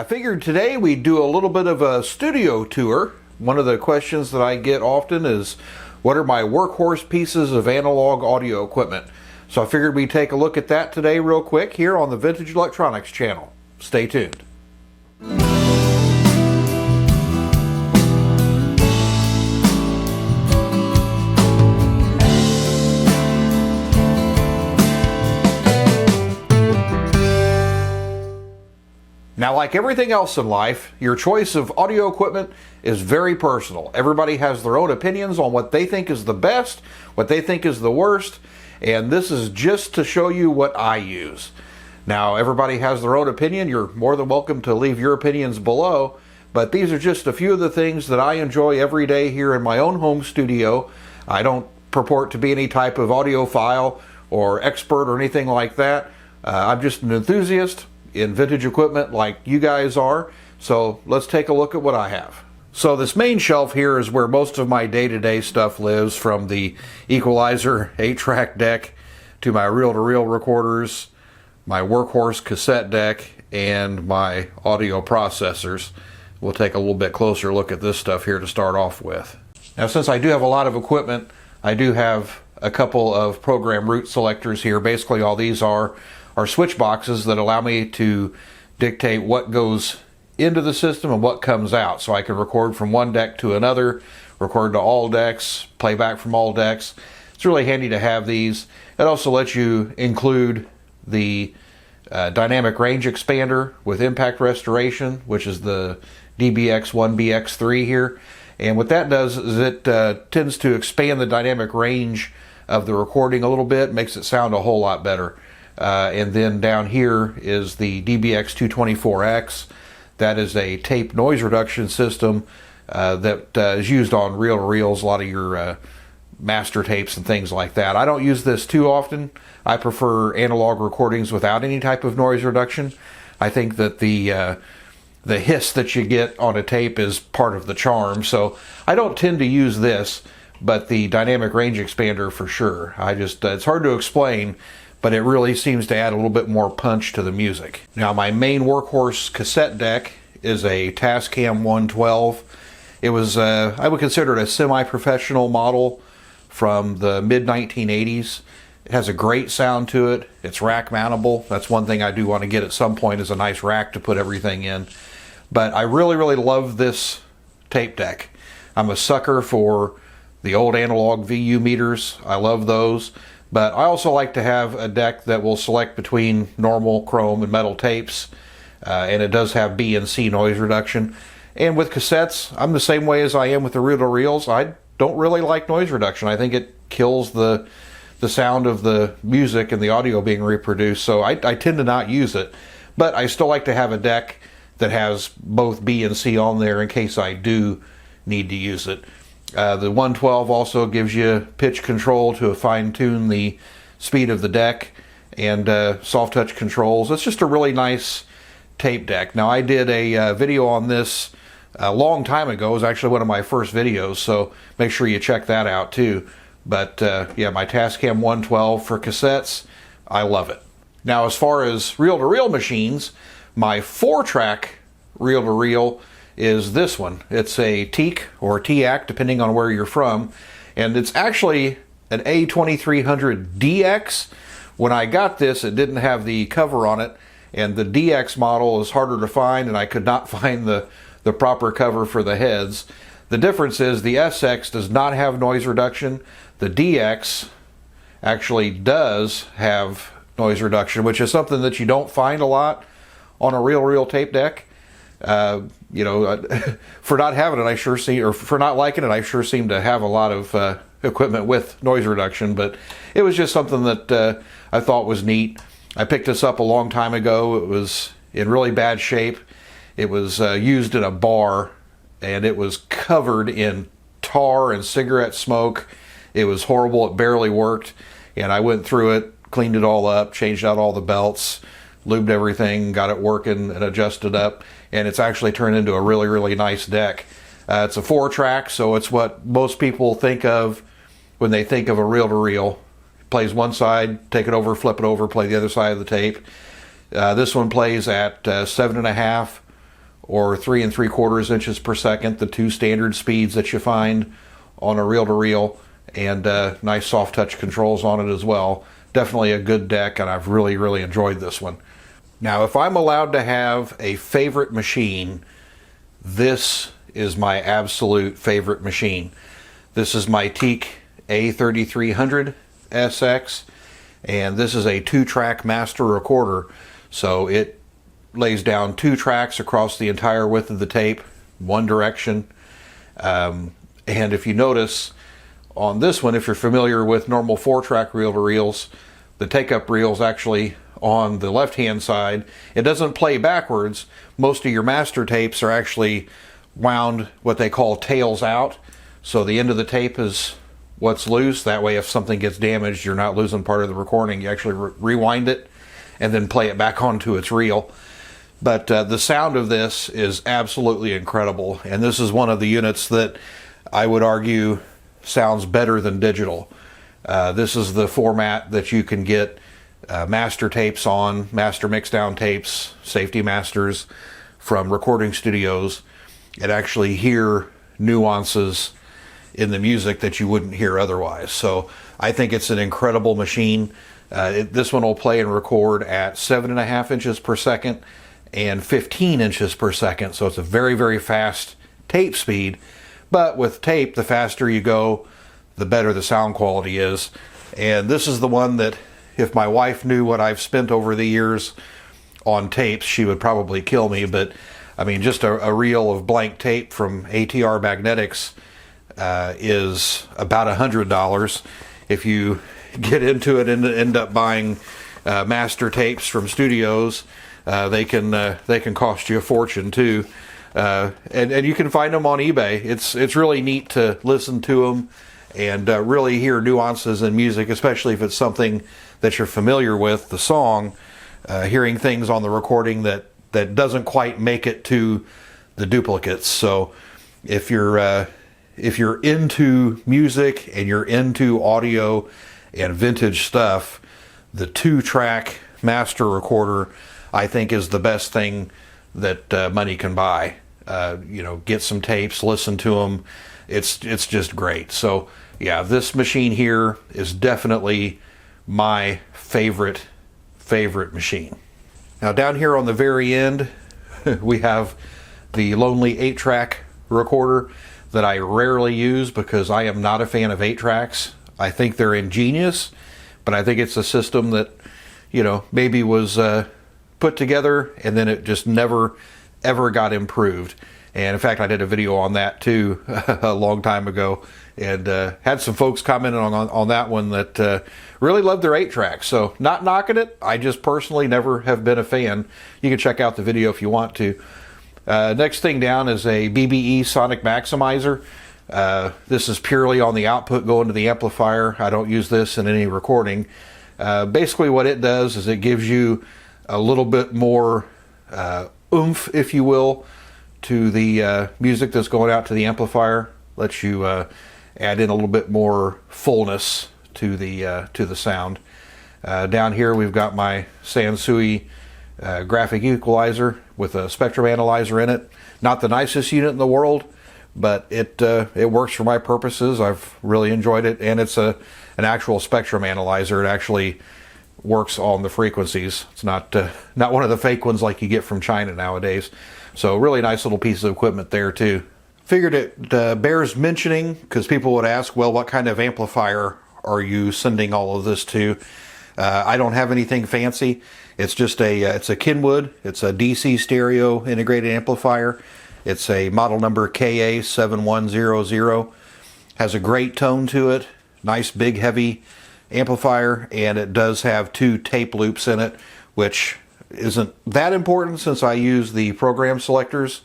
I figured today we'd do a little bit of a studio tour. One of the questions that I get often is, what are my workhorse pieces of analog audio equipment? So I figured we'd take a look at that today real quick here on the Vintage Electronics channel. Stay tuned. Now, like everything else in life, your choice of audio equipment is very personal. Everybody has their own opinions on what they think is the best, what they think is the worst, and this is just to show you what I use. Now, everybody has their own opinion. You're more than welcome to leave your opinions below, but these are just a few of the things that I enjoy every day here in my own home studio. I don't purport to be any type of audiophile or expert or anything like that. I'm just an enthusiast in vintage equipment like you guys are. So let's take a look at what I have. So this main shelf here is where most of my day-to-day stuff lives, from the equalizer 8-track deck to my reel-to-reel recorders, my workhorse cassette deck, and my audio processors. We'll take a little bit closer look at this stuff here to start off with. Now, since I do have a lot of equipment, I do have a couple of program root selectors here. Basically all these are switch boxes that allow me to dictate what goes into the system and what comes out. So I can record from one deck to another, record to all decks, play back from all decks. It's really handy to have these. It also lets you include the dynamic range expander with impact restoration, which is the DBX1BX3 here. And what that does is it tends to expand the dynamic range of the recording a little bit, makes it sound a whole lot better. And then down here is the DBX224X. That is a tape noise reduction system that is used on reel-to-reels, a lot of your master tapes and things like that. I don't use this too often. I prefer analog recordings without any type of noise reduction. I think that the hiss that you get on a tape is part of the charm. So I don't tend to use this, but the dynamic range expander for sure. It's hard to explain, but it really seems to add a little bit more punch to the music. Now, my main workhorse cassette deck is a Tascam 112. It was, I would consider it a semi-professional model from the mid-1980s. It has a great sound to it. It's rack mountable. That's one thing I do want to get at some point, is a nice rack to put everything in. But I really, really love this tape deck. I'm a sucker for the old analog VU meters. I love those. But I also like to have a deck that will select between normal chrome and metal tapes, and it does have B and C noise reduction. And with cassettes, I'm the same way as I am with the reel-to-reels. I don't really like noise reduction. I think it kills the sound of the music and the audio being reproduced, so I tend to not use it. But I still like to have a deck that has both B and C on there in case I do need to use it. The 112 also gives you pitch control to fine-tune the speed of the deck, and soft touch controls. It's just a really nice tape deck. Now, I did a video on this a long time ago. It was actually one of my first videos, so make sure you check that out too. But yeah, my Tascam 112 for cassettes, I love it. Now, as far as reel-to-reel machines, my 4-track reel-to-reel is this one. It's a Teak or TAC, depending on where you're from, and it's actually an A2300DX. When I got this, it didn't have the cover on it, and the DX model is harder to find, and I could not find the proper cover for the heads. The difference is the SX does not have noise reduction. The DX actually does have noise reduction, which is something that you don't find a lot on a reel-to-reel tape deck. You know, for not having it, I sure see, or for not liking it, I sure seem to have a lot of equipment with noise reduction. But it was just something that I thought was neat. I picked this up a long time ago. It was in really bad shape. It was used in a bar, and it was covered in tar and cigarette smoke. It was horrible. It barely worked, and I went through it, cleaned it all up, changed out all the belts, lubed everything, got it working and adjusted up, and it's actually turned into a really, really nice deck. It's a 4-track, so it's what most people think of when they think of a reel-to-reel. Plays one side, take it over, flip it over, play the other side of the tape. This one plays at 7.5 or 3 3/4 inches per second, the two standard speeds that you find on a reel-to-reel, and nice soft touch controls on it as well. Definitely a good deck, and I've really enjoyed this one. Now, if I'm allowed to have a favorite machine, this is my absolute favorite machine. This is my Teak A3300 SX, and this is a 2-track master recorder. So it lays down 2 tracks across the entire width of the tape, one direction. And if you notice on this one, if you're familiar with normal 4-track reel-to-reels, the take-up reel's actually on the left-hand side. It doesn't play backwards. Most of your master tapes are actually wound what they call tails out. So the end of the tape is what's loose. That way if something gets damaged, you're not losing part of the recording. You actually rewind it and then play it back onto its reel. But the sound of this is absolutely incredible. And this is one of the units that I would argue sounds better than digital. This is the format that you can get master tapes on, master mixdown tapes, safety masters from recording studios, and actually hear nuances in the music that you wouldn't hear otherwise. So I think it's an incredible machine. This one will play and record at 7.5 inches per second and 15 inches per second. So it's a very fast tape speed. But with tape, the faster you go, the better the sound quality is. And this is the one that if my wife knew what I've spent over the years on tapes, she would probably kill me. But I mean, just a reel of blank tape from ATR Magnetics is about $100. If you get into it and end up buying master tapes from studios, they can cost you a fortune too. And you can find them on eBay. It's really neat to listen to them and really hear nuances in music, especially if it's something that you're familiar with, the song, hearing things on the recording that doesn't quite make it to the duplicates. So if you're into music and you're into audio and vintage stuff, the 2-track master recorder I think is the best thing that money can buy. Get some tapes, listen to them. It's just great. So yeah, this machine here is definitely my favorite machine. Now down here on the very end, we have the Lonely 8-track recorder that I rarely use because I am not a fan of 8-tracks. I think they're ingenious, but I think it's a system that, maybe was put together and then it just never ever got improved. And in fact, I did a video on that too a long time ago, and had some folks commenting on that one that really loved their 8-track. So not knocking it, I just personally never have been a fan. You can check out the video if you want to. Next thing down is a BBE Sonic Maximizer. This is purely on the output going to the amplifier. I don't use this in any recording. Basically what it does is it gives you a little bit more oomph, if you will, to the music that's going out to the amplifier. Lets you add in a little bit more fullness to the sound. Down here we've got my Sansui graphic equalizer with a spectrum analyzer in it. Not the nicest unit in the world, but it works for my purposes. I've really enjoyed it, and it's an actual spectrum analyzer. It actually works on the frequencies. It's not one of the fake ones like you get from China nowadays. So really nice little piece of equipment there too. Figured it bears mentioning because people would ask, well, what kind of amplifier are you sending all of this to? I don't have anything fancy. It's just it's a Kenwood. It's a DC stereo integrated amplifier. It's a model number KA7100. Has a great tone to it. Nice big heavy amplifier, and it does have 2 tape loops in it, which isn't that important since I use the program selectors,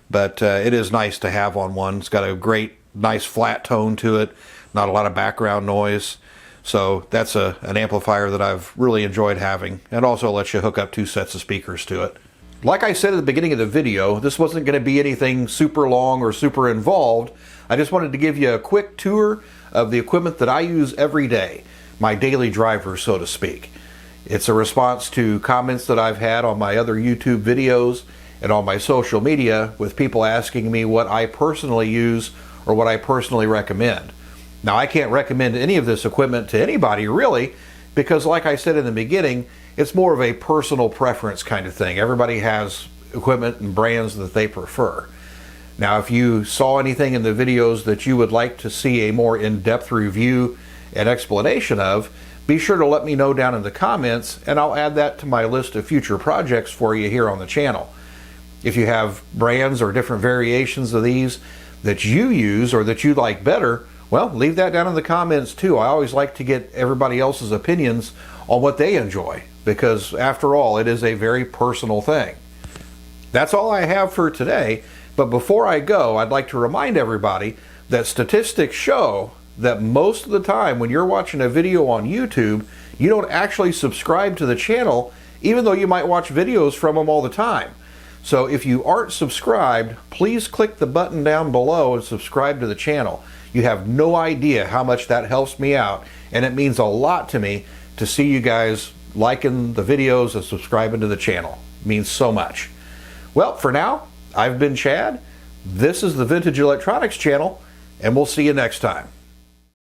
but it is nice to have on one. It's got a great, nice flat tone to it, not a lot of background noise. So that's an amplifier that I've really enjoyed having, and also lets you hook up 2 sets of speakers to it. Like I said at the beginning of the video, this wasn't going to be anything super long or super involved. I just wanted to give you a quick tour of the equipment that I use every day, my daily driver, so to speak. It's a response to comments that I've had on my other YouTube videos, and on my social media with people asking me what I personally use or what I personally recommend. Now, I can't recommend any of this equipment to anybody really, because like I said in the beginning, it's more of a personal preference kind of thing. Everybody has equipment and brands that they prefer. Now, if you saw anything in the videos that you would like to see a more in-depth review and explanation of, be sure to let me know down in the comments, and I'll add that to my list of future projects for you here on the channel. If you have brands or different variations of these that you use or that you like better, well, leave that down in the comments too. I always like to get everybody else's opinions on what they enjoy, because after all, it is a very personal thing. That's all I have for today, but before I go, I'd like to remind everybody that statistics show that most of the time when you're watching a video on YouTube, you don't actually subscribe to the channel, even though you might watch videos from them all the time. So if you aren't subscribed, please click the button down below and subscribe to the channel. You have no idea how much that helps me out, and it means a lot to me to see you guys liking the videos and subscribing to the channel. It means so much. Well, for now, I've been Chad. This is the Vintage Electronics channel, and we'll see you next time.